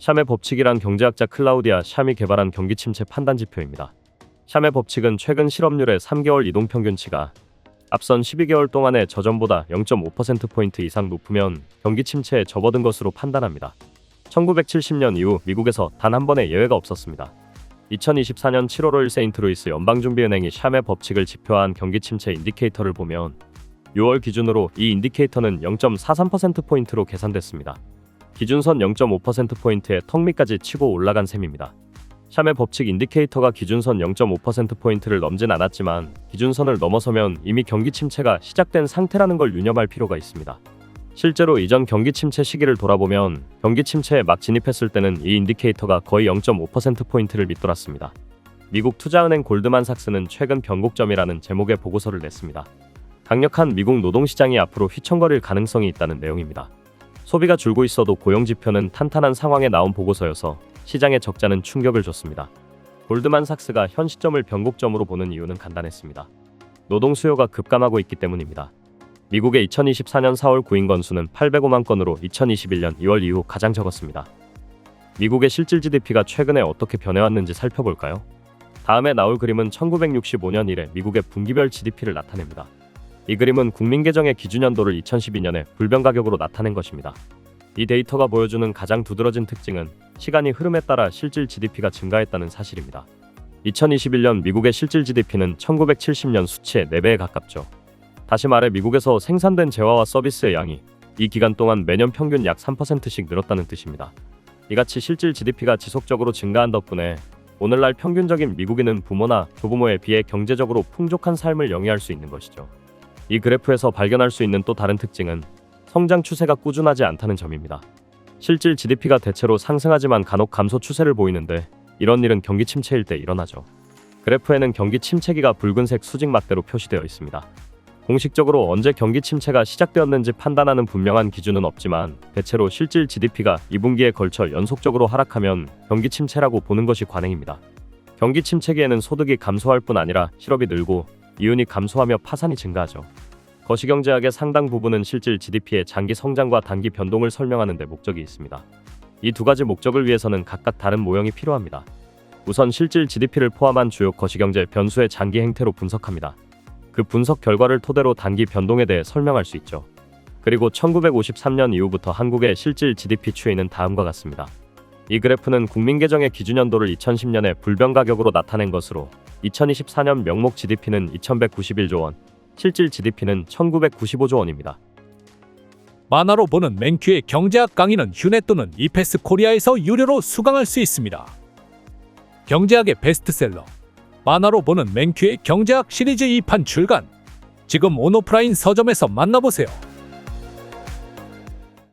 샴의 법칙이란 경제학자 클라우디아 샴이 개발한 경기 침체 판단 지표입니다. 샴의 법칙은 최근 실업률의 3개월 이동평균치가 앞선 12개월 동안의 저점보다 0.5%포인트 이상 높으면 경기 침체에 접어든 것으로 판단합니다. 1970년 이후 미국에서 단 한 번의 예외가 없었습니다. 2024년 7월 5일 세인트루이스 연방준비은행이 샴의 법칙을 지표화한 경기 침체 인디케이터를 보면 6월 기준으로 이 인디케이터는 0.43%포인트로 계산됐습니다. 기준선 0.5%포인트의 턱 밑까지 치고 올라간 셈입니다. 샴의 법칙 인디케이터가 기준선 0.5%포인트를 넘진 않았지만 기준선을 넘어서면 이미 경기 침체가 시작된 상태라는 걸 유념할 필요가 있습니다. 실제로 이전 경기 침체 시기를 돌아보면 경기 침체에 막 진입했을 때는 이 인디케이터가 거의 0.5%포인트를 밑돌았습니다. 미국 투자은행 골드만삭스는 최근 변곡점이라는 제목의 보고서를 냈습니다. 강력한 미국 노동시장이 앞으로 휘청거릴 가능성이 있다는 내용입니다. 소비가 줄고 있어도 고용지표는 탄탄한 상황에 나온 보고서여서 시장의 적자는 충격을 줬습니다. 골드만삭스가 현 시점을 변곡점으로 보는 이유는 간단했습니다. 노동 수요가 급감하고 있기 때문입니다. 미국의 2024년 4월 구인 건수는 805만 건으로 2021년 2월 이후 가장 적었습니다. 미국의 실질 GDP가 최근에 어떻게 변해왔는지 살펴볼까요? 다음에 나올 그림은 1965년 이래 미국의 분기별 GDP를 나타냅니다. 이 그림은 국민계정의 기준연도를 2012년에 불변 가격으로 나타낸 것입니다. 이 데이터가 보여주는 가장 두드러진 특징은 시간이 흐름에 따라 실질 GDP가 증가했다는 사실입니다. 2021년 미국의 실질 GDP는 1970년 수치의 4배에 가깝죠. 다시 말해 미국에서 생산된 재화와 서비스의 양이 이 기간 동안 매년 평균 약 3%씩 늘었다는 뜻입니다. 이같이 실질 GDP가 지속적으로 증가한 덕분에 오늘날 평균적인 미국인은 부모나 조부모에 비해 경제적으로 풍족한 삶을 영위할 수 있는 것이죠. 이 그래프에서 발견할 수 있는 또 다른 특징은 성장 추세가 꾸준하지 않다는 점입니다. 실질 GDP가 대체로 상승하지만 간혹 감소 추세를 보이는데 이런 일은 경기 침체일 때 일어나죠. 그래프에는 경기 침체기가 붉은색 수직 막대로 표시되어 있습니다. 공식적으로 언제 경기 침체가 시작되었는지 판단하는 분명한 기준은 없지만 대체로 실질 GDP가 2분기에 걸쳐 연속적으로 하락하면 경기 침체라고 보는 것이 관행입니다. 경기 침체기에는 소득이 감소할 뿐 아니라 실업이 늘고 이윤이 감소하며 파산이 증가하죠. 거시경제학의 상당 부분은 실질 GDP의 장기 성장과 단기 변동을 설명하는 데 목적이 있습니다. 이 두 가지 목적을 위해서는 각각 다른 모형이 필요합니다. 우선 실질 GDP를 포함한 주요 거시경제 변수의 장기 행태로 분석합니다. 그 분석 결과를 토대로 단기 변동에 대해 설명할 수 있죠. 그리고 1953년 이후부터 한국의 실질 GDP 추이는 다음과 같습니다. 이 그래프는 국민계정의 기준연도를 2010년에 불변 가격으로 나타낸 것으로 2024년 명목 GDP는 2191조 원, 실질 GDP는 1995조 원입니다. 만화로 보는 맨큐의 경제학 강의는 휴넷 또는 이패스 코리아에서 유료로 수강할 수 있습니다. 경제학의 베스트셀러 만화로 보는 맨큐의 경제학 시리즈 2판 출간. 지금 온오프라인 서점에서 만나보세요.